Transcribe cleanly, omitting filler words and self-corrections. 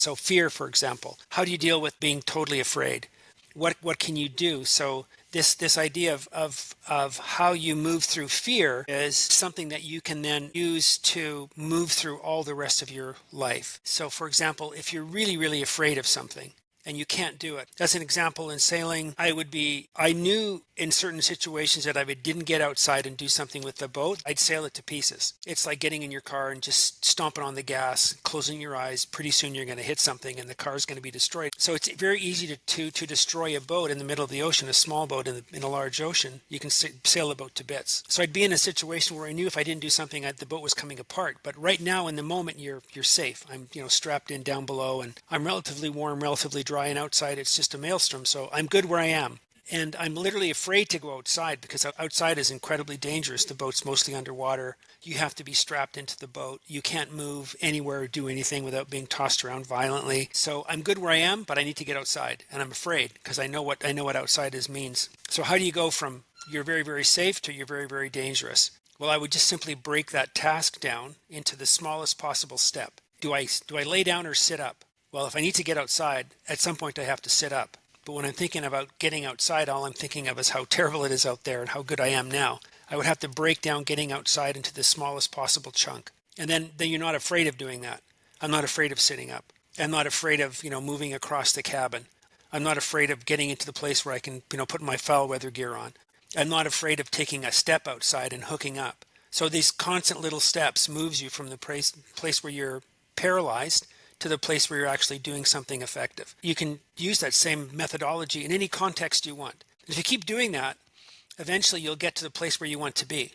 So fear, for example, how do you deal with being totally afraid? What can you do? So this idea of how you move through fear is something that you can then use to move through all the rest of your life. So for example, if you're really, really afraid of something and you can't do it. As an example, in sailing, I knew in certain situations that if I didn't get outside and do something with the boat, I'd sail it to pieces. It's like getting in your car and just stomping on the gas, closing your eyes. Pretty soon you're going to hit something and the car's going to be destroyed. So it's very easy to destroy a boat in the middle of the ocean, a small boat in a large ocean. You can sail a boat to bits. So I'd be in a situation where I knew if I didn't do something, the boat was coming apart. But right now, in the moment, you're safe. I'm strapped in down below, and I'm relatively warm, relatively dry, and outside it's just a maelstrom. So I'm good where I am. And I'm literally afraid to go outside because outside is incredibly dangerous. The boat's mostly underwater. You have to be strapped into the boat. You can't move anywhere or do anything without being tossed around violently. So I'm good where I am, but I need to get outside. And I'm afraid because I know what outside is means. So how do you go from you're very, very safe to you're very, very dangerous? Well, I would just simply break that task down into the smallest possible step. Do I lay down or sit up? Well, if I need to get outside, at some point I have to sit up. But when I'm thinking about getting outside, all I'm thinking of is how terrible it is out there and how good I am now. I would have to break down getting outside into the smallest possible chunk. And then you're not afraid of doing that. I'm not afraid of sitting up. I'm not afraid of, moving across the cabin. I'm not afraid of getting into the place where I can, put my foul weather gear on. I'm not afraid of taking a step outside and hooking up. So these constant little steps moves you from the place where you're paralyzed to the place where you're actually doing something effective. You can use that same methodology in any context you want. If you keep doing that, eventually you'll get to the place where you want to be.